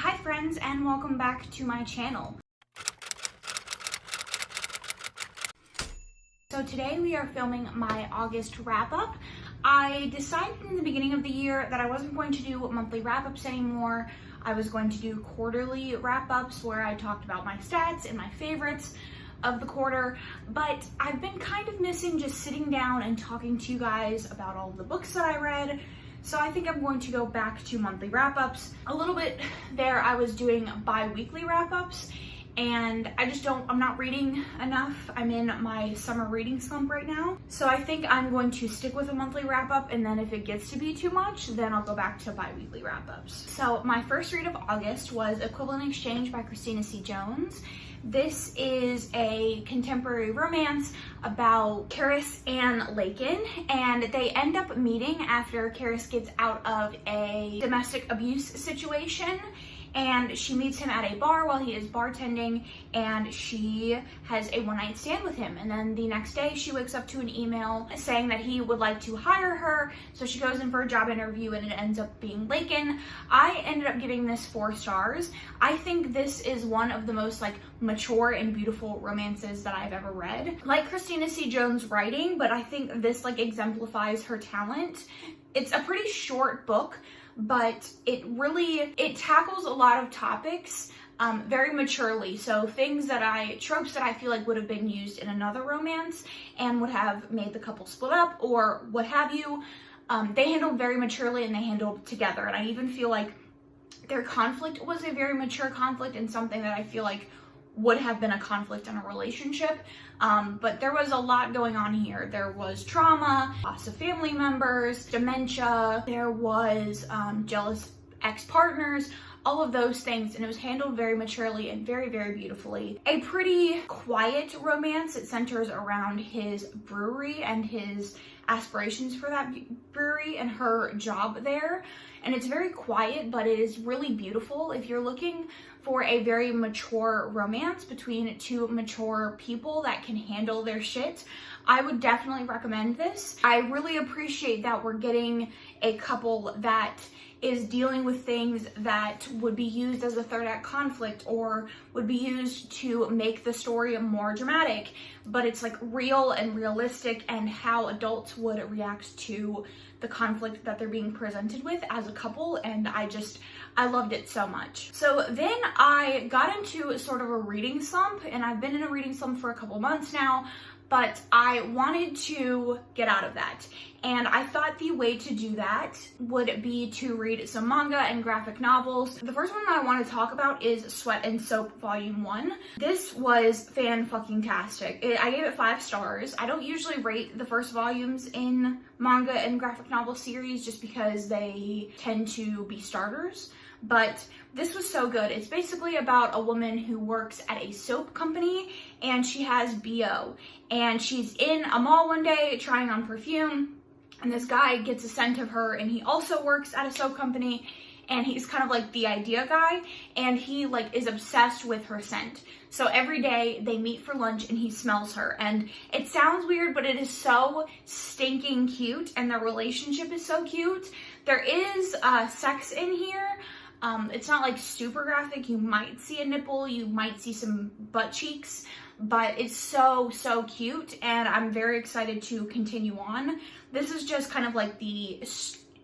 Hi friends, and welcome back to my channel. So today we are filming my August wrap-up. I decided in the beginning of the year that I wasn't going to do monthly wrap-ups anymore. I was going to do quarterly wrap-ups where I talked about my stats and my favorites of the quarter, but I've been kind of missing just sitting down and talking to you guys about all of the books that I read. So I think I'm going to go back to monthly wrap-ups. A little bit there I was doing bi-weekly wrap-ups, and I'm not reading enough. I'm in my summer reading slump right now. So I think I'm going to stick with a monthly wrap-up, and then if it gets to be too much, then I'll go back to bi-weekly wrap-ups. So my first read of August was Equivalent Exchange by Christina C. Jones. This is a contemporary romance about Karis and Lakin, and they end up meeting after Karis gets out of a domestic abuse situation, and she meets him at a bar while he is bartending, and she has a one-night stand with him. And then the next day she wakes up to an email saying that he would like to hire her, so she goes in for a job interview and it ends up being Lakin. I ended up giving this 4 stars. I think this is one of the most mature and beautiful romances that I've ever read. Like Christina C. Jones' writing, but I think this exemplifies her talent. It's a pretty short book, but it tackles a lot of topics very maturely. So tropes that I feel like would have been used in another romance and would have made the couple split up or what have you, they handled very maturely and they handled together. And I even feel like their conflict was a very mature conflict and something that I feel like would have been a conflict in a relationship. But there was a lot going on here. There was trauma, loss of family members, dementia, there was jealous ex-partners, all of those things, and it was handled very maturely and very, very beautifully. A pretty quiet romance. It centers around his brewery and his aspirations for that brewery and her job there. And it's very quiet, but it is really beautiful. If you're looking for a very mature romance between 2 mature people that can handle their shit, I would definitely recommend this. I really appreciate that we're getting a couple that is dealing with things that would be used as a third act conflict or would be used to make the story more dramatic, but it's real and realistic and how adults would react to the conflict that they're being presented with as a couple, and I loved it so much. So then I got into sort of a reading slump, and I've been in a reading slump for a couple months now, but I wanted to get out of that. And I thought the way to do that would be to read some manga and graphic novels. The first one that I want to talk about is Sweat and Soap Volume 1. This was fan-fucking-tastic. I gave it 5 stars. I don't usually rate the first volumes in manga and graphic novel series just because they tend to be starters. But this was so good. It's basically about a woman who works at a soap company and she has BO. And she's in a mall one day trying on perfume, and this guy gets a scent of her, and he also works at a soap company, and he's kind of like the idea guy, and he is obsessed with her scent. So every day they meet for lunch and he smells her, and it sounds weird, but it is so stinking cute, and their relationship is so cute. There is sex in here. It's not super graphic. You might see a nipple, you might see some butt cheeks, but it's so, so cute, and I'm very excited to continue on. This is just kind of the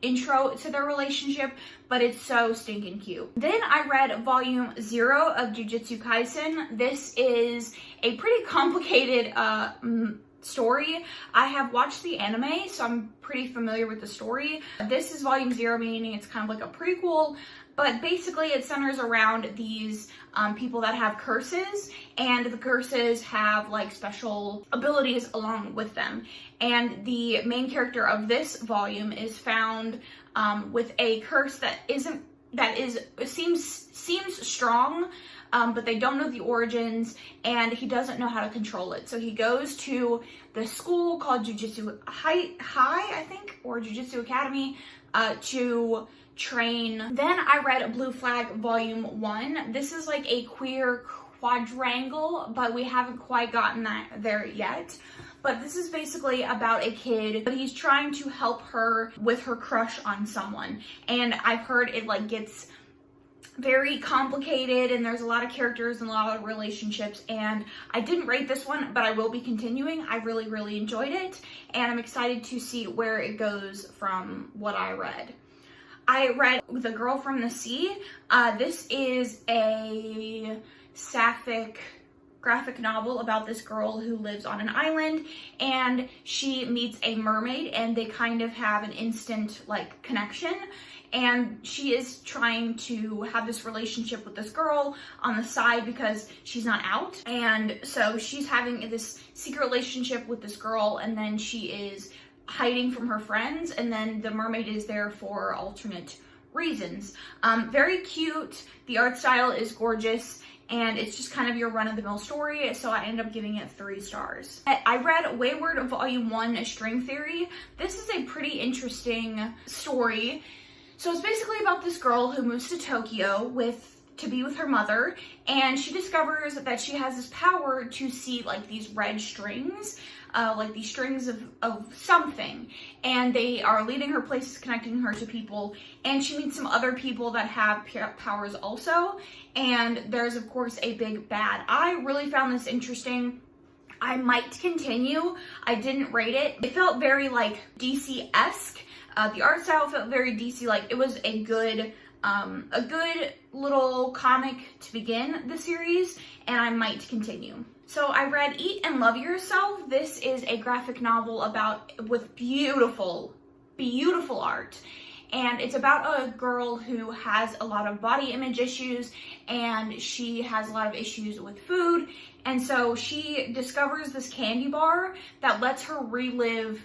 intro to their relationship, but it's so stinking cute. Then I read volume 0 of Jujutsu Kaisen. This is a pretty complicated story. I have watched the anime, so I'm pretty familiar with the story. This is volume 0, meaning it's kind of like a prequel, but basically it centers around these people that have curses, and the curses have special abilities along with them. And the main character of this volume is found with a curse seems strong, but they don't know the origins, and he doesn't know how to control it. So he goes to the school called Jujutsu High, I think, or Jujutsu Academy, to train. Then I read Blue Flag Volume 1. This is a queer quadrangle, but we haven't quite gotten there yet. But this is basically about a kid, but he's trying to help her with her crush on someone. And I've heard it gets very complicated, and there's a lot of characters and a lot of relationships, and I didn't rate this one, but I will be continuing. I really enjoyed it, and I'm excited to see where it goes from what I read. I read The Girl from the Sea. This is a sapphic graphic novel about this girl who lives on an island, and she meets a mermaid, and they kind of have an instant like connection, and she is trying to have this relationship with this girl on the side because she's not out, and so she's having this secret relationship with this girl, and then she is hiding from her friends, and then the mermaid is there for alternate reasons. Very cute. The art style is gorgeous, and it's just kind of your run-of-the-mill story, so I ended up giving it 3 stars. I read Wayward Volume 1, A String Theory. This is a pretty interesting story. So it's basically about this girl who moves to Tokyo to be with her mother, and she discovers that she has this power to see like these red strings, like these strings of something, and they are leading her places, connecting her to people, and she meets some other people that have powers also, and there's of course a big bad. I really found this interesting. I might continue. I didn't rate it. It felt very like DC-esque. The art style felt very DC-like. It was a good little comic to begin the series, and I might continue. So I read Eat and Love Yourself. This is a graphic novel with beautiful art. And it's about a girl who has a lot of body image issues, and she has a lot of issues with food. And so she discovers this candy bar that lets her relive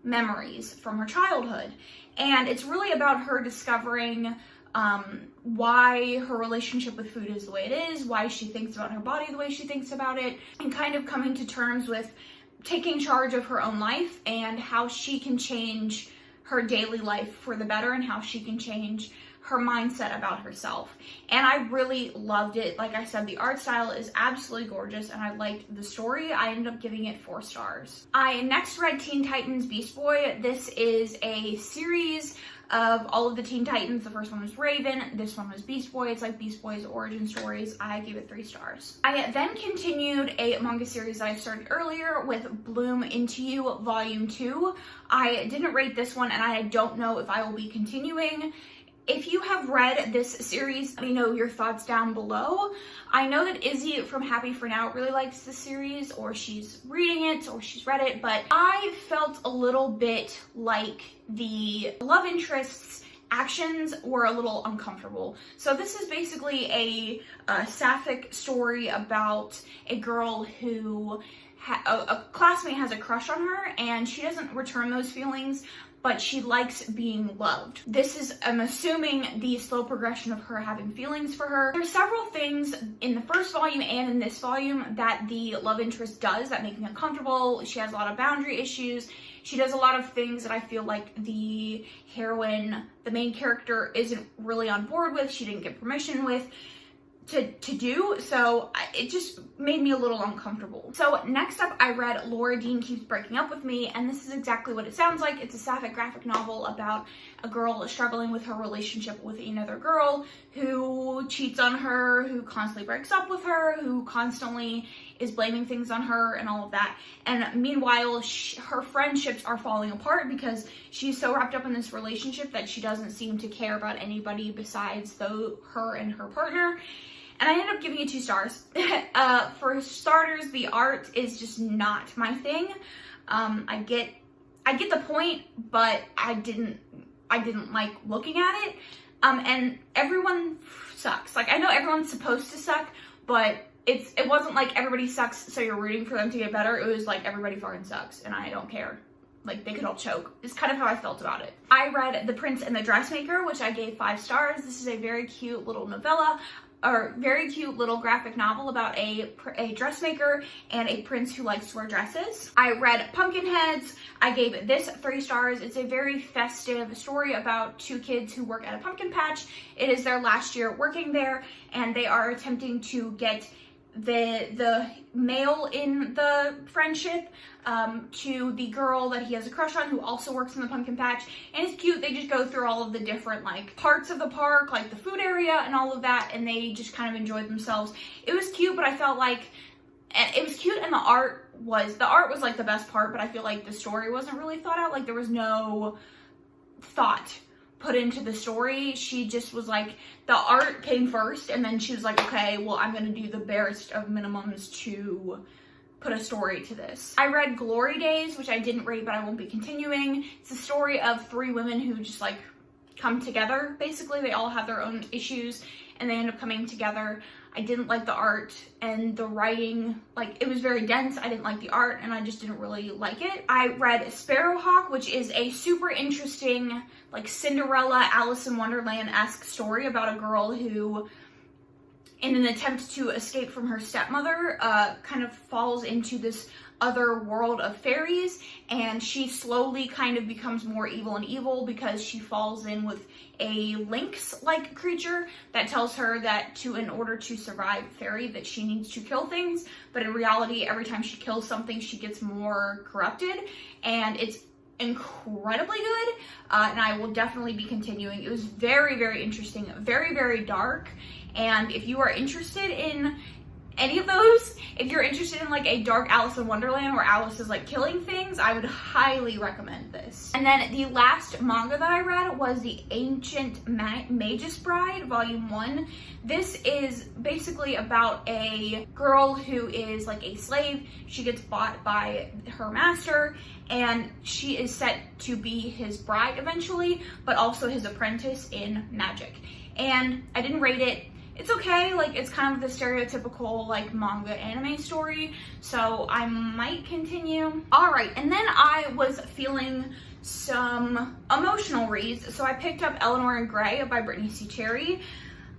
memories from her childhood. And it's really about her discovering why her relationship with food is the way it is, why she thinks about her body the way she thinks about it, and kind of coming to terms with taking charge of her own life and how she can change her daily life for the better, and how she can change her mindset about herself. And I really loved it. Like I said, the art style is absolutely gorgeous, and I liked the story. I ended up giving it 4 stars. I next read Teen Titans Beast Boy. This is a series of all of the Teen Titans. The first one was Raven, this one was Beast Boy. It's like Beast Boy's origin stories. I gave it 3 stars. I then continued a manga series that I started earlier with Bloom Into You Volume 2. I didn't rate this one, and I don't know if I will be continuing. If you have read this series, let me know your thoughts down below. I know that Izzy from Happy For Now really likes this series, or she's reading it, or she's read it, but I felt a little bit like the love interests' actions were a little uncomfortable. So this is basically a sapphic story about a girl who a classmate has a crush on her, and she doesn't return those feelings, but she likes being loved. This is, I'm assuming, the slow progression of her having feelings for her. There's several things in the first volume and in this volume that the love interest does that make me uncomfortable. She has a lot of boundary issues. She does a lot of things that I feel like the heroine, the main character, isn't really on board with. She didn't get permission with to do, so it just made me a little uncomfortable. So next up, I read Laura Dean Keeps Breaking Up With Me, and this is exactly what it sounds like. It's a sapphic graphic novel about a girl struggling with her relationship with another girl who cheats on her, who constantly breaks up with her, who constantly is blaming things on her and all of that. And meanwhile, her friendships are falling apart because she's so wrapped up in this relationship that she doesn't seem to care about anybody besides her and her partner. And I ended up giving it 2 stars. For starters, the art is just not my thing. I get the point, but I didn't like looking at it. And everyone sucks. Like, I know everyone's supposed to suck, but it wasn't like everybody sucks so you're rooting for them to get better. It was like everybody fucking sucks, and I don't care. Like, they could all choke. It's kind of how I felt about it. I read The Prince and the Dressmaker, which I gave 5 stars. This is a very cute little novella, or very cute little graphic novel about a dressmaker and a prince who likes to wear dresses. I read Pumpkinheads. I gave this 3 stars. It's a very festive story about 2 kids who work at a pumpkin patch. It is their last year working there, and they are attempting to get the male in the friendship to the girl that he has a crush on who also works in the pumpkin patch, and it's cute. They just go through all of the different like parts of the park, like the food area and all of that, and they just kind of enjoyed themselves. It was cute, but I felt like it was cute, and the art was like the best part, but I feel like the story wasn't really thought out. Like there was no thought put into the story. She just was like, the art came first, and then she was like, okay, well, I'm gonna do the barest of minimums to put a story to this. I read Glory Days, which I didn't read, but I won't be continuing. It's a story of 3 women who just like come together. Basically, they all have their own issues and they end up coming together. I didn't like the art and the writing, like it was very dense. I didn't like the art and I just didn't really like it. I read Sparrowhawk, which is a super interesting like Cinderella, Alice in Wonderland-esque story about a girl who, in an attempt to escape from her stepmother, kind of falls into this other world of fairies, and she slowly kind of becomes more evil and evil because she falls in with a lynx-like creature that tells her that in order to survive fairy that she needs to kill things, but in reality every time she kills something she gets more corrupted, and it's incredibly good, and I will definitely be continuing. It was very, very interesting, very, very dark, and if you are interested in any of those, if you're interested in like a dark Alice in Wonderland where Alice is like killing things, I would highly recommend this. And then the last manga that I read was The Ancient Magus Bride, Volume 1. This is basically about a girl who is like a slave. She gets bought by her master, and she is set to be his bride eventually, but also his apprentice in magic. And I didn't rate it. It's okay, like it's kind of the stereotypical like manga anime story, so I might continue. All right, and then I was feeling some emotional reads, so I picked up Eleanor and Gray by Brittainy C. Cherry.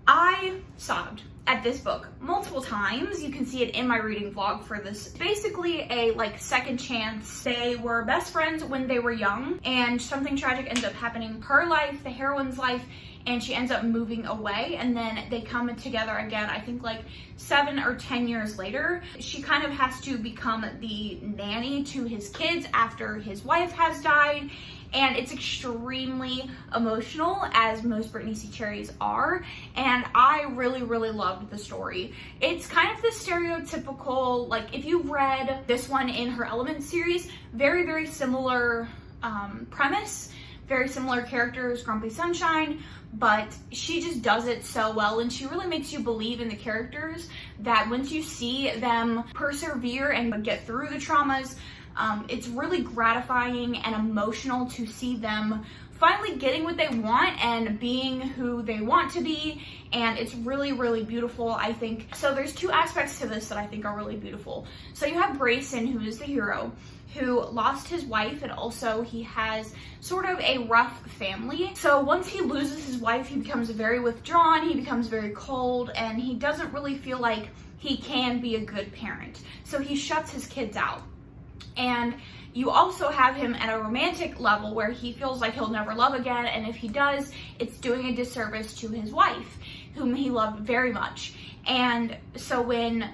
I sobbed at this book multiple times. You can see it in my reading vlog for this. Basically a like second chance. They were best friends when they were young, and something tragic ends up happening in her life, the heroine's life, and she ends up moving away, and then they come together again, I think like 7 or 10 years later. She kind of has to become the nanny to his kids after his wife has died, and it's extremely emotional, as most Brittainy C. Cherry's are, and I really, really loved the story. It's kind of the stereotypical, like if you read this one in her Element series, very, very similar premise, very similar characters, Grumpy Sunshine, but she just does it so well, and she really makes you believe in the characters that once you see them persevere and get through the traumas, it's really gratifying and emotional to see them finally getting what they want and being who they want to be, and it's really, really beautiful, I think. So there's 2 aspects to this that I think are really beautiful. So you have Grayson, who is the hero, who lost his wife, and also he has sort of a rough family. So once he loses his wife, he becomes very withdrawn, he becomes very cold, and he doesn't really feel like he can be a good parent. So he shuts his kids out. And you also have him at a romantic level where he feels like he'll never love again, and if he does, it's doing a disservice to his wife, whom he loved very much. And so when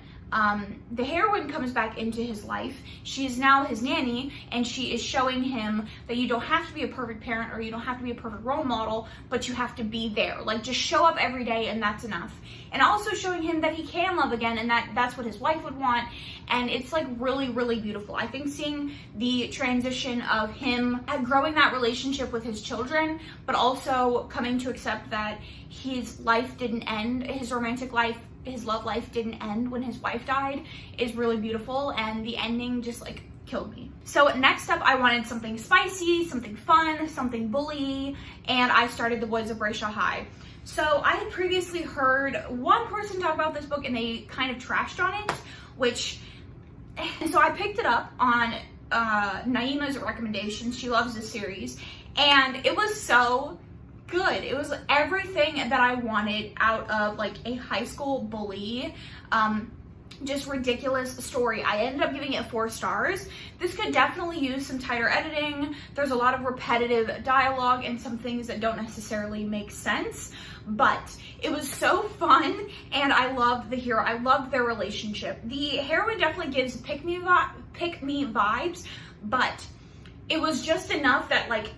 the heroine comes back into his life, she's now his nanny, and she is showing him that you don't have to be a perfect parent or you don't have to be a perfect role model, but you have to be there. Like, just show up every day and that's enough. And also showing him that he can love again, and that's what his wife would want. And it's like really, really beautiful. I think seeing the transition of him growing that relationship with his children, but also coming to accept that his life didn't end, his romantic life, his love life didn't end when his wife died, is really beautiful, and the ending just like killed me. So next up, I wanted something spicy, something fun, something bully, and I started The Boys of Brayshaw High. So I had previously heard one person talk about this book and they kind of trashed on it, and so I picked it up on Naima's recommendation. She loves this series, and it was so good. It was everything that I wanted out of like a high school bully. just ridiculous story. I ended up giving it 4 stars. This could definitely use some tighter editing. There's a lot of repetitive dialogue and some things that don't necessarily make sense, but it was so fun, and I loved the hero. I loved their relationship. The heroine definitely gives pick me vibes, but it was just enough that like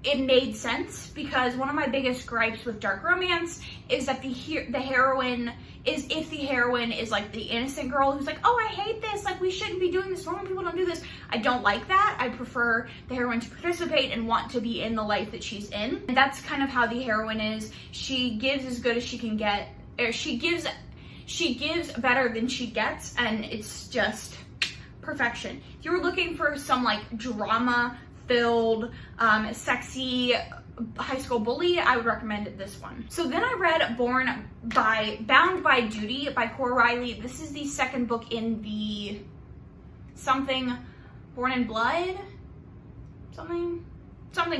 it made sense, because one of my biggest gripes with dark romance is that the heroine is, if the heroine is like the innocent girl who's like, oh, I hate this, like we shouldn't be doing this, normal people don't do this. I don't like that. I prefer the heroine to participate and want to be in the life that she's in. And that's kind of how the heroine is. She gives as good as she can get, or she gives better than she gets, and it's just perfection. If you were looking for some like drama filled, sexy high school bully, I would recommend this one. So then I read Bound by Duty by Cora Reilly. This is the second book in the Born in Blood, something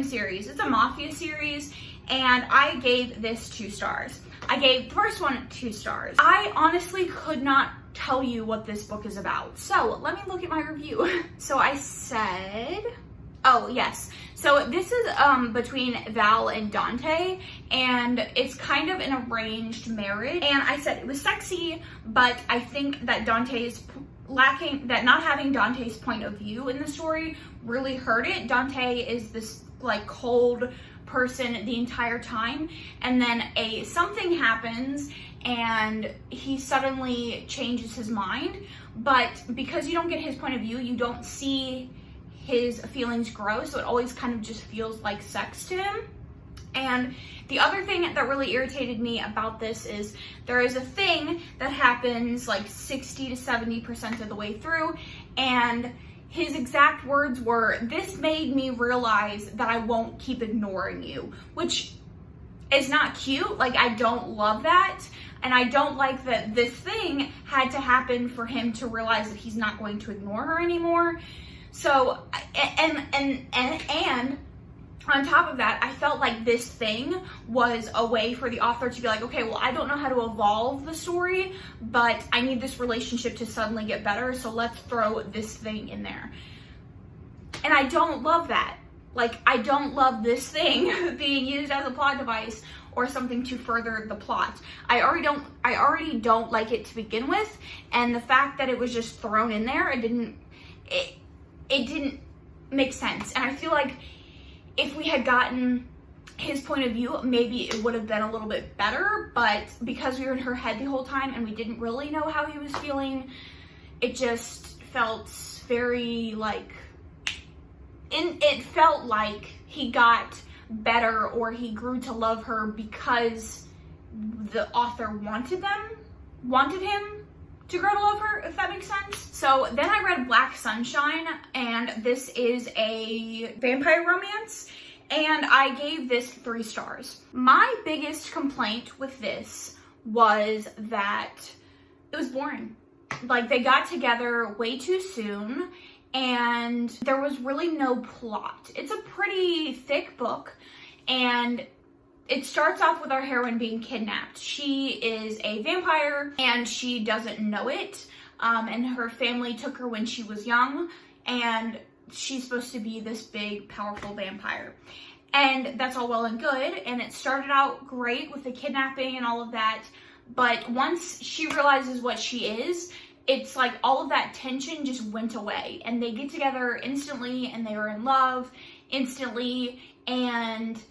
series. It's a mafia series, and I gave this 2 stars. I gave the first one 2 stars. I honestly could not tell you what this book is about. So let me look at my review. So I said, oh yes, so this is between Val and Dante, and it's kind of an arranged marriage. And I said it was sexy, but I think that not having Dante's point of view in the story really hurt it. Dante is this like cold person the entire time, and then something happens and he suddenly changes his mind, but because you don't get his point of view, you don't see his feelings grow, so it always kind of just feels like sex to him. And the other thing that really irritated me about this is there is a thing that happens like 60 to 70% of the way through, and his exact words were, "This made me realize that I won't keep ignoring you," which is not cute. Like, I don't love that, and I don't like that this thing had to happen for him to realize that he's not going to ignore her anymore. So, and on top of that, I felt like this thing was a way for the author to be like, okay, well, I don't know how to evolve the story, but I need this relationship to suddenly get better, so let's throw this thing in there. And I don't love that. Like, I don't love this thing being used as a plot device or something to further the plot. I already don't like it to begin with, and the fact that it was just thrown in there, it didn't make sense. And I feel like if we had gotten his point of view, maybe it would have been a little bit better, but because we were in her head the whole time and we didn't really know how he was feeling, it just felt very like, it felt like he got better or he grew to love her because the author wanted him to grow to love her, if that makes sense. So then I read Black Sunshine, and this is a vampire romance, and I gave this 3 stars. My biggest complaint with this was that it was boring. Like, they got together way too soon, and there was really no plot. It's a pretty thick book, and it starts off with our heroine being kidnapped. She is a vampire and she doesn't know it. And her family took her when she was young, and she's supposed to be this big, powerful vampire. And that's all well and good. And it started out great with the kidnapping and all of that. But once she realizes what she is, it's like all of that tension just went away. And they get together instantly, and they are in love instantly. And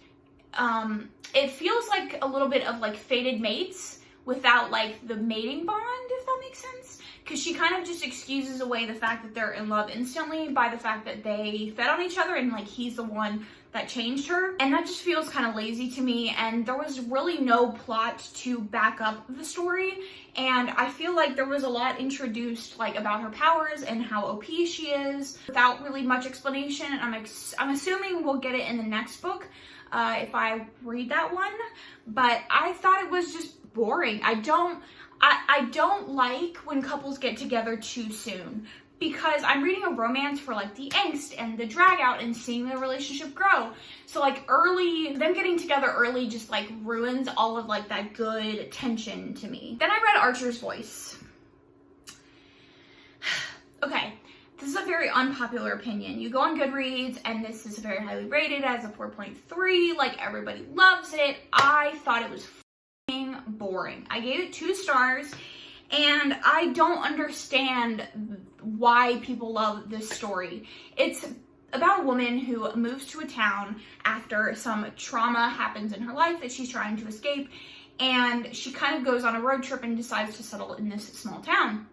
it feels like a little bit of like fated mates without like the mating bond, if that makes sense. Because she kind of just excuses away the fact that they're in love instantly by the fact that they fed on each other and like he's the one that changed her. And that just feels kind of lazy to me, and there was really no plot to back up the story. And I feel like there was a lot introduced like about her powers and how OP she is without really much explanation. And I'm assuming we'll get it in the next book if I read that one, but I thought it was just boring. I don't like when couples get together too soon, because I'm reading a romance for like the angst and the drag out and seeing the relationship grow. So like them getting together early just like ruins all of like that good tension to me. Then I read Archer's Voice. Okay, this is a very unpopular opinion. You go on Goodreads and this is very highly rated as a 4.3, like everybody loves it. I thought it was f***ing boring. I gave it 2 stars and I don't understand why people love this story. It's about a woman who moves to a town after some trauma happens in her life that she's trying to escape, and she kind of goes on a road trip and decides to settle in this small town.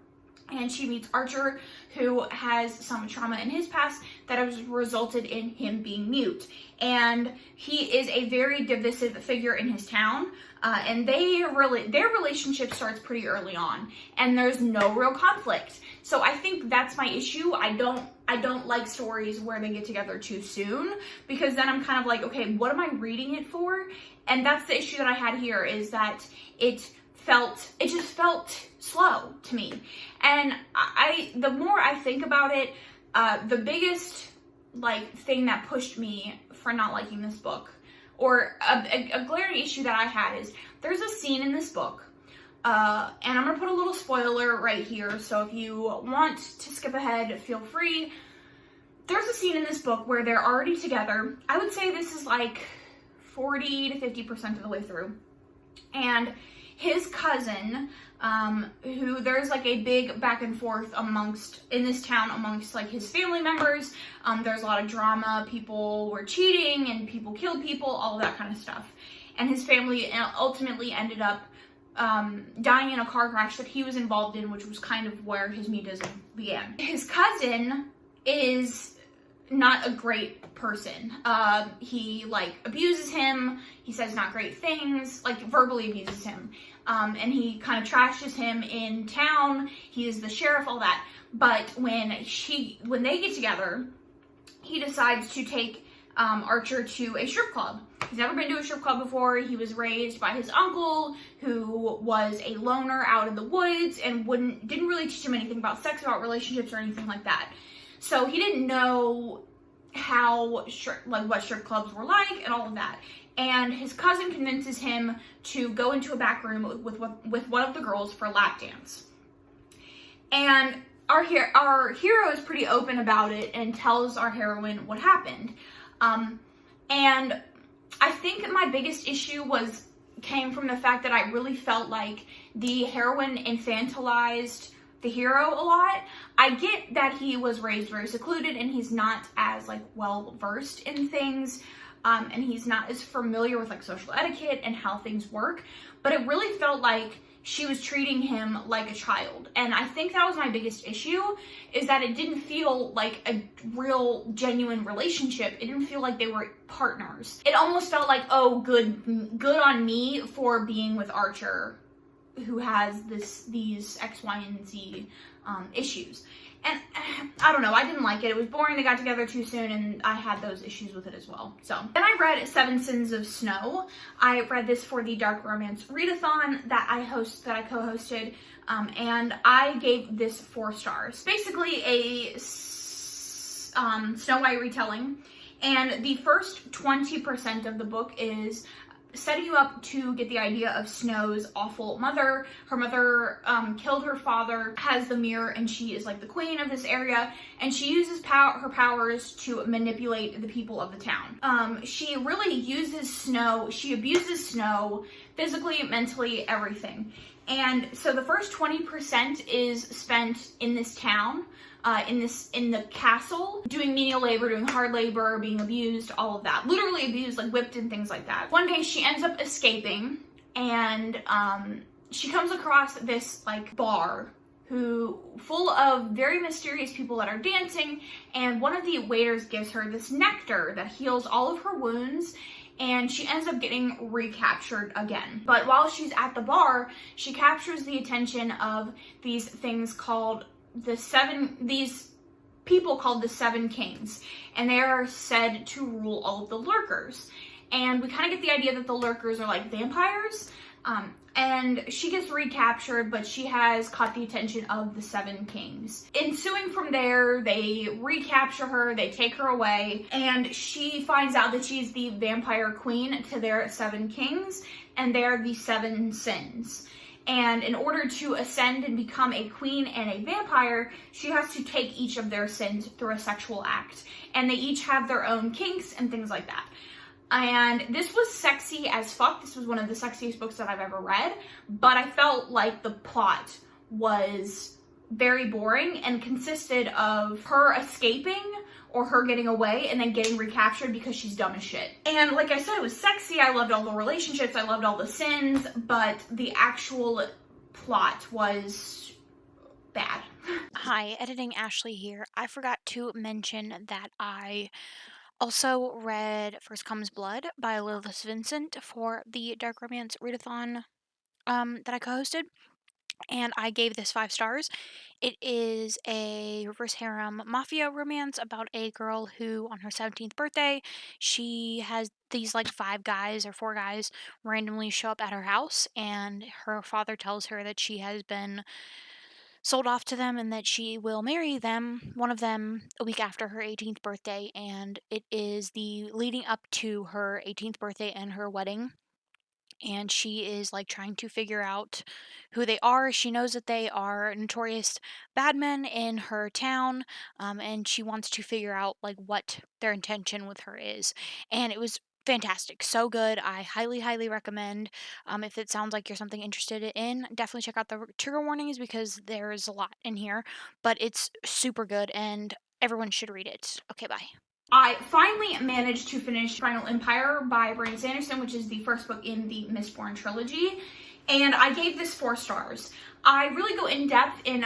And she meets Archer, who has some trauma in his past that has resulted in him being mute. And he is a very divisive figure in his town. And their relationship starts pretty early on, and there's no real conflict. So I think that's my issue. I don't like stories where they get together too soon, because then I'm kind of like, okay, what am I reading it for? And that's the issue that I had here, is that it just felt slow to me. And the more I think about it, the biggest thing that pushed me for not liking this book, or a glaring issue that I had, is there's a scene in this book, and I'm gonna put a little spoiler right here, so if you want to skip ahead, feel free. There's a scene in this book where they're already together. I would say this is like 40 to 50% of the way through. And his cousin, who there's like a big back and forth in this town amongst like his family members. There's a lot of drama. People were cheating and people killed people, all of that kind of stuff. And his family ultimately ended up dying in a car crash that he was involved in, which was kind of where his mutism began. His cousin is not a great person. He abuses him. He says not great things, verbally abuses him. And he kind of trashes him in town. He is the sheriff, all that. But when they get together, he decides to take Archer to a strip club. He's never been to a strip club before. He was raised by his uncle, who was a loner out in the woods and didn't really teach him anything about sex, about relationships, or anything like that. So he didn't know what strip clubs were like and all of that. And his cousin convinces him to go into a back room with one of the girls for a lap dance. And our hero is pretty open about it and tells our heroine what happened. And I think my biggest issue came from the fact that I really felt like the heroine infantilized the hero a lot. I get that he was raised very secluded and he's not as well versed in things, and he's not as familiar with social etiquette and how things work, but it really felt like she was treating him like a child. And I think that was my biggest issue, is that it didn't feel like a real genuine relationship. It didn't feel like they were partners. It almost felt like, oh, good on me for being with Archer, who has these X, Y, and Z issues. And I don't know, I didn't like it. It was boring. They got together too soon, and I had those issues with it as well. So then I read 7 Sins of Snow. I read this for the Dark Romance Readathon that I co-hosted, and I gave this 4 stars. Basically a Snow White retelling, and the first 20% of the book is setting you up to get the idea of Snow's awful mother. Her mother killed her father, has the mirror, and she is the queen of this area, and she uses her powers to manipulate the people of the town. She really uses Snow, she abuses Snow physically, mentally, everything. And so the first 20% is spent in this town, in the castle, doing menial labor, doing hard labor, being abused, all of that. Literally abused, whipped and things like that. One day she ends up escaping, and she comes across this bar full of very mysterious people that are dancing, and one of the waiters gives her this nectar that heals all of her wounds, and she ends up getting recaptured again. But while she's at the bar, she captures the attention of these people called the 7 Kings, and they are said to rule all of the lurkers. And we kind of get the idea that the lurkers are vampires. And she gets recaptured, but she has caught the attention of the 7 Kings. Ensuing from there, they recapture her, they take her away, and she finds out that she's the vampire queen to their 7 Kings, and they're the 7 Sins. And in order to ascend and become a queen and a vampire, she has to take each of their sins through a sexual act. And they each have their own kinks and things like that. And this was sexy as fuck. This was one of the sexiest books that I've ever read. But I felt like the plot was very boring and consisted of her escaping or her getting away and then getting recaptured because she's dumb as shit. And like I said, it was sexy. I loved all the relationships. I loved all the sins, but the actual plot was bad. Hi, editing Ashley here. I forgot to mention that I also read First Comes Blood by Lilith Vincent for the Dark Romance Readathon that I co-hosted, and I gave this 5 stars. It is a reverse harem mafia romance about a girl who, on her 17th birthday, she has these like 5 guys or 4 guys randomly show up at her house, and her father tells her that she has been sold off to them and that she will marry them, one of them, a week after her 18th birthday. And it is the leading up to her 18th birthday and her wedding. And she is like trying to figure out who they are. She knows that they are notorious bad men in her town, and she wants to figure out like what their intention with her is. And it was fantastic, so good. I highly recommend. If it sounds like you're something interested in, definitely check out the trigger warnings because there's a lot in here. But it's super good, and everyone should read it. Okay, bye. I finally managed to finish Final Empire by Brandy Sanderson, which is the first book in the Mistborn trilogy, and I gave this 4 stars. I really go in depth in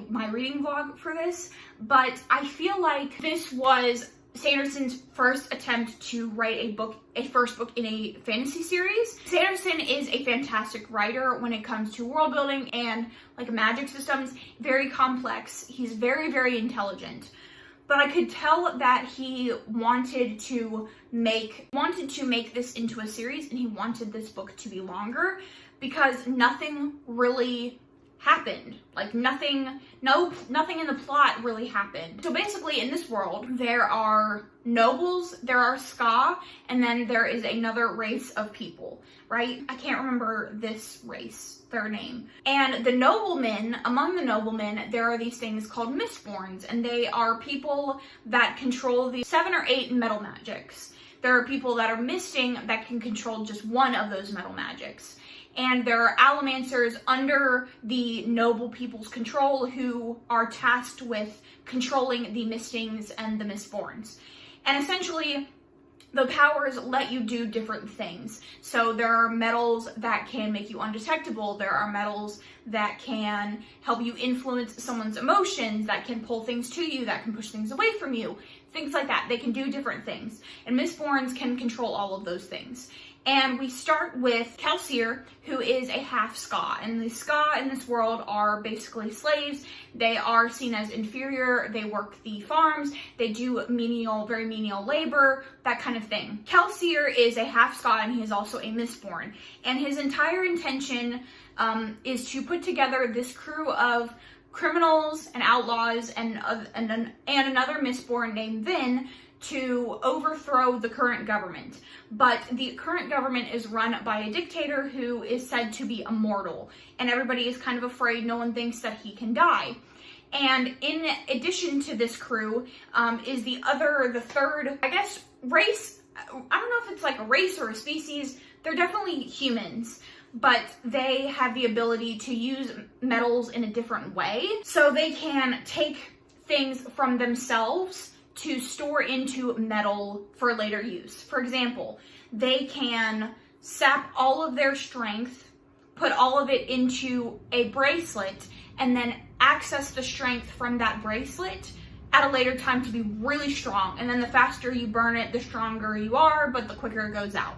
my reading vlog for this, but I feel like this was Sanderson's first attempt to write a first book in a fantasy series. Sanderson is a fantastic writer when it comes to world building and like magic systems, very complex. He's very intelligent. But I could tell that he wanted to make this into a series, and he wanted this book to be longer because nothing really happened. Like nothing in the plot really happened. So basically in this world, there are nobles, there are ska, and then there is another race of people, right? I can't remember this race, their name. And the noblemen, among the noblemen, there are these things called mistborns, and they are people that control the 7 or 8 metal magics. There are people that are misting that can control just one of those metal magics. And there are allomancers under the noble people's control who are tasked with controlling the mistings and the mistborns. And essentially, the powers let you do different things. So there are metals that can make you undetectable. There are metals that can help you influence someone's emotions, that can pull things to you, that can push things away from you. Things like that. They can do different things. And mistborns can control all of those things. And we start with Kelsier, who is a half ska. And the ska in this world are basically slaves. They are seen as inferior. They work the farms. They do very menial labor, that kind of thing. Kelsier is a half ska, and he is also a mistborn. And his entire intention is to put together this crew of criminals and outlaws and another mistborn named Vin to overthrow the current government. But the current government is run by a dictator who is said to be immortal, and everybody is kind of afraid. No one thinks that he can die. And in addition to this crew is the third, I guess, race. I don't know if it's like a race or a species. They're definitely humans, but they have the ability to use metals in a different way. So they can take things from themselves to store into metal for later use. For example, they can sap all of their strength, put all of it into a bracelet, and then access the strength from that bracelet at a later time to be really strong. And then the faster you burn it, the stronger you are, but the quicker it goes out.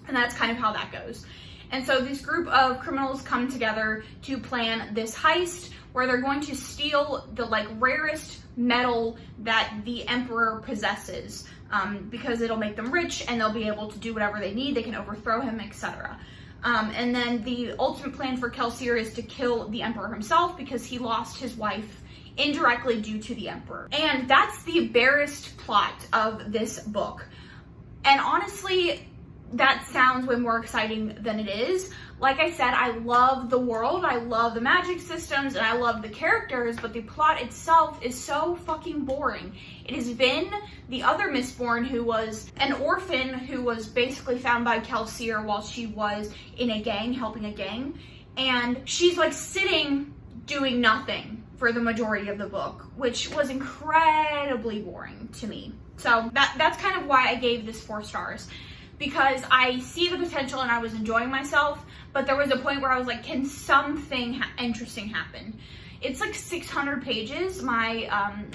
And that's kind of how that goes. And so this group of criminals come together to plan this heist where they're going to steal the rarest metal that the emperor possesses, because it'll make them rich and they'll be able to do whatever they need. They can overthrow him, etc. And then the ultimate plan for Kelsier is to kill the emperor himself because he lost his wife indirectly due to the emperor. And that's the barest plot of this book. And honestly, that sounds way more exciting than it is. Like I said, I love the world, I love the magic systems, and I love the characters, but the plot itself is so fucking boring. It is Vin, the other mistborn, who was an orphan who was basically found by Kelsier while she was in a gang, helping a gang, and she's like sitting doing nothing for the majority of the book, which was incredibly boring to me. So that's kind of why I gave this 4 stars. Because I see the potential and I was enjoying myself, but there was a point where I was like, can something interesting happen? It's like 600 pages, my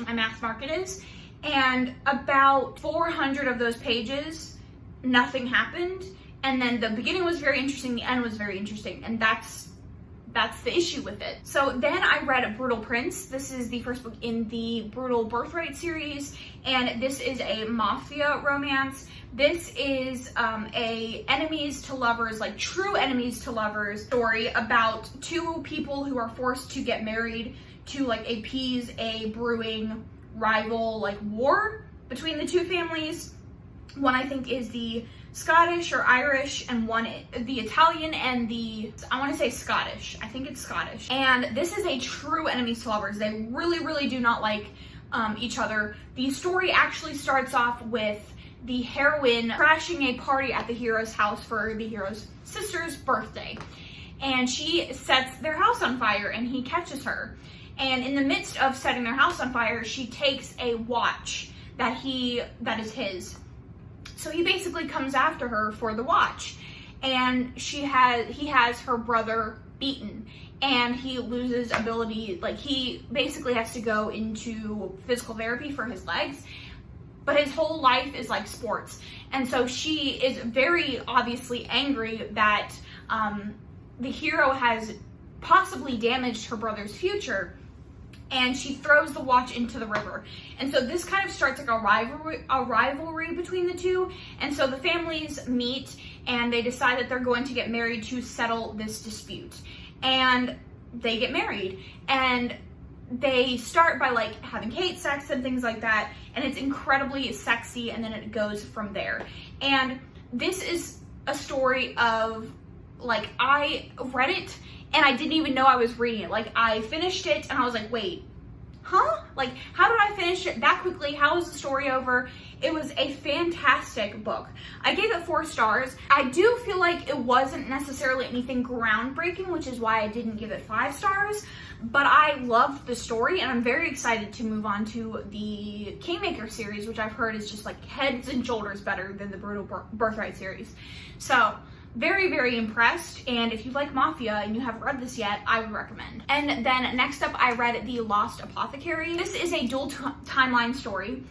math market is, and about 400 of those pages, nothing happened. And then the beginning was very interesting, the end was very interesting, and that's the issue with it. So then I read Brutal Prince. This is the first book in the Brutal Birthright series, and this is a mafia romance. This is a enemies to lovers, like true enemies to lovers story about 2 people who are forced to get married to like appease a brewing rival like war between the 2 families. One I think is the Scottish or Irish, and one the Italian and the, I want to say Scottish. I think it's Scottish. And this is a true enemies to lovers. They really do not like each other. The story actually starts off with the heroine crashing a party at the hero's house for the hero's sister's birthday. And she sets their house on fire and he catches her. And in the midst of setting their house on fire, she takes a watch that is his. So he basically comes after her for the watch. And he has her brother beaten. And he loses ability, like he basically has to go into physical therapy for his legs. But his whole life is like sports. And so she is very obviously angry that the hero has possibly damaged her brother's future. And she throws the watch into the river. And so this kind of starts like a rivalry between the 2. And so the families meet and they decide that they're going to get married to settle this dispute. And they get married. And they start by like having hate sex and things like that, and it's incredibly sexy, and then it goes from there. And this is a story of like, I read it and I didn't even know I was reading it. Like I finished it and I was like, wait, huh? Like how did I finish it that quickly? How is the story over? It was a fantastic book. I gave it 4 stars. I do feel like it wasn't necessarily anything groundbreaking, which is why I didn't give it 5 stars. But I loved the story, and I'm very excited to move on to the Kingmaker series, which I've heard is just like heads and shoulders better than the Brutal Birthright series. So very impressed, and if you like Mafia and you haven't read this yet, I would recommend. And then next up, I read The Lost Apothecary. This is a dual timeline story.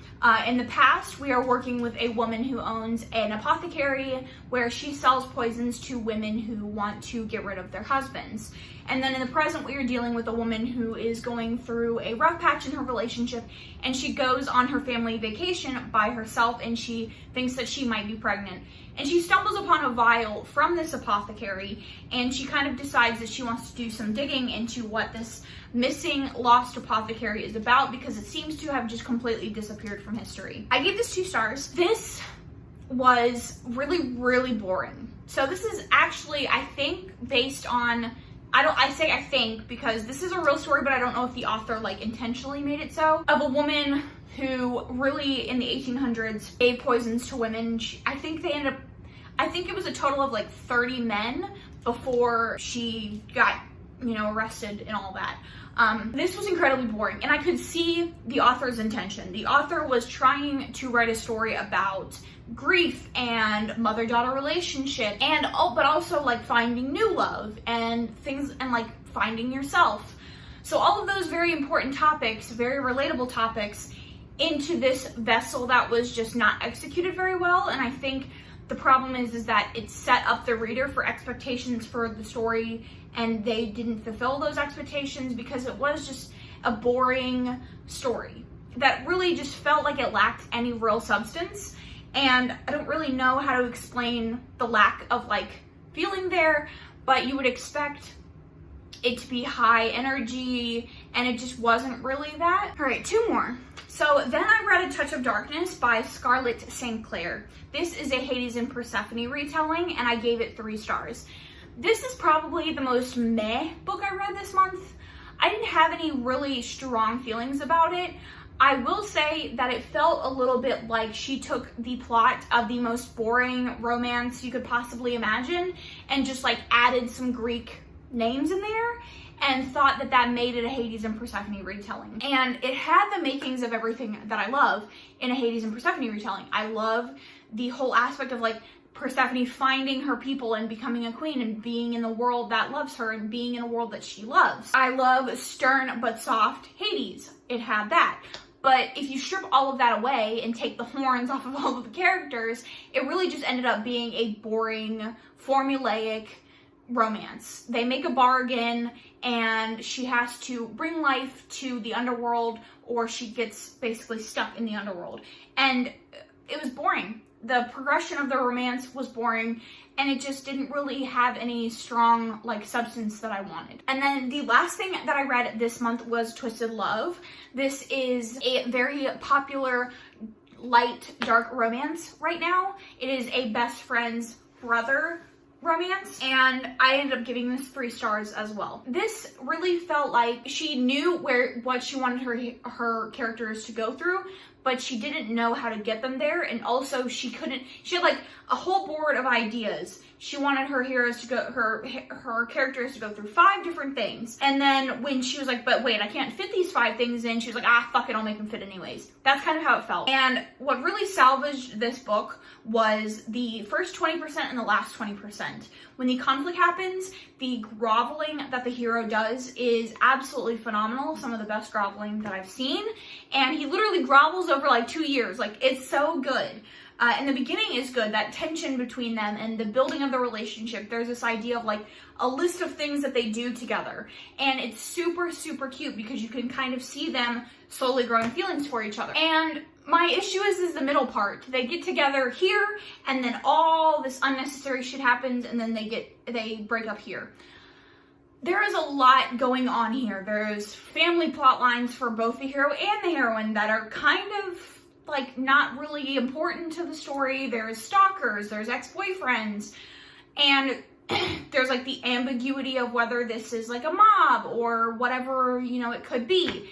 In the past, we are working with a woman who owns an apothecary where she sells poisons to women who want to get rid of their husbands. And then in the present, we are dealing with a woman who is going through a rough patch in her relationship, and she goes on her family vacation by herself, and she thinks that she might be pregnant. And she stumbles upon a vial from this apothecary, and she kind of decides that she wants to do some digging into what this missing lost apothecary is about, because it seems to have just completely disappeared from history. I gave this 2 stars. This was really boring. So this is actually, I think, based on, I say I think because this is a real story, but I don't know if the author like intentionally made it so, of a woman who really in the 1800s gave poisons to women. I think it was a total of like 30 men before she got, arrested and all that. This was incredibly boring, and I could see the author's intention. The author was trying to write a story about grief and mother-daughter relationship, and but also like finding new love and things, and like finding yourself. So all of those very important topics, very relatable topics, into this vessel that was just not executed very well. And I think the problem is that it set up the reader for expectations for the story, and they didn't fulfill those expectations because it was just a boring story that really just felt like it lacked any real substance. And I don't really know how to explain the lack of like feeling there, but you would expect it to be high energy, and it just wasn't really that. All right, 2 more. So then I read A Touch of Darkness by Scarlett St. Clair. This is a Hades and Persephone retelling, and I gave it 3 stars. This is probably the most meh book I read this month. I didn't have any really strong feelings about it. I will say that it felt a little bit like she took the plot of the most boring romance you could possibly imagine and just like added some Greek names in there and thought that that made it a Hades and Persephone retelling. And it had the makings of everything that I love in a Hades and Persephone retelling. I love the whole aspect of like Persephone finding her people and becoming a queen and being in the world that loves her and being in a world that she loves. I love stern but soft Hades. It had that. But if you strip all of that away and take the horns off of all of the characters, it really just ended up being a boring, formulaic romance. They make a bargain and she has to bring life to the underworld or she gets basically stuck in the underworld. And it was boring. The progression of the romance was boring and it just didn't really have any strong like substance that I wanted. And then the last thing that I read this month was Twisted Love. This is a very popular light dark romance right now. It is a best friend's brother romance and I ended up giving this 3 stars as well. This really felt like she knew what she wanted her characters to go through, but she didn't know how to get them there, and also she had like a whole board of ideas. She wanted her heroes to go, her characters to go through 5 different things. And then when she was like, but wait, I can't fit these 5 things in, she was like, ah, fuck it, I'll make them fit anyways. That's kind of how it felt. And what really salvaged this book was the first 20% and the last 20%. When the conflict happens, the groveling that the hero does is absolutely phenomenal. Some of the best groveling that I've seen. And he literally grovels over like 2 years. Like, it's so good. And the beginning is good, that tension between them and the building of the relationship. There's this idea of like a list of things that they do together. And it's super, super cute because you can kind of see them slowly growing feelings for each other. And my issue is the middle part. They get together here and then all this unnecessary shit happens and then they break up here. There is a lot going on here. There's family plot lines for both the hero and the heroine that are kind of like not really important to the story. There's stalkers, there's ex-boyfriends, and there's like the ambiguity of whether this is like a mob or whatever, you know, it could be.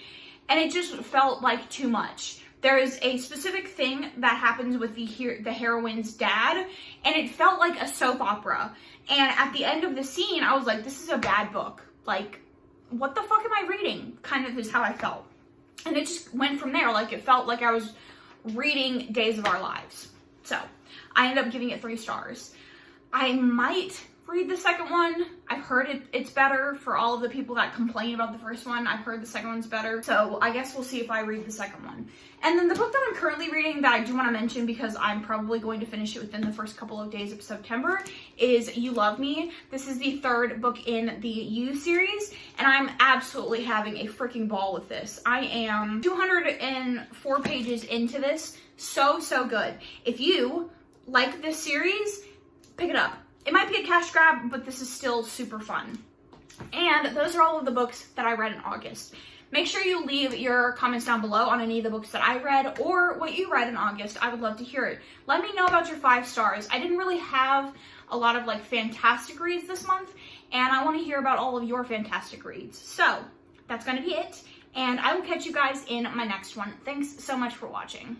And it just felt like too much. There is a specific thing that happens with the heroine's dad, and it felt like a soap opera. And at the end of the scene, I was like, this is a bad book. Like, what the fuck am I reading? Kind of is how I felt. And it just went from there. Like, it felt like I was reading Days of Our Lives. So I ended up giving it 3 stars. I might read the second one. I've heard it's better. For all of the people that complain about the first one, I've heard the second one's better. So I guess we'll see if I read the second one. And then the book that I'm currently reading that I do want to mention because I'm probably going to finish it within the first couple of days of September is You Love Me. This is the 3rd book in the You series, and I'm absolutely having a freaking ball with this. I am 204 pages into this. So good. If you like this series, pick it up. It might be a cash grab, but this is still super fun. And those are all of the books that I read in August. Make sure you leave your comments down below on any of the books that I read or what you read in August. I would love to hear it. Let me know about your 5 stars. I didn't really have a lot of like fantastic reads this month, and I want to hear about all of your fantastic reads. So that's going to be it, and I will catch you guys in my next one. Thanks so much for watching.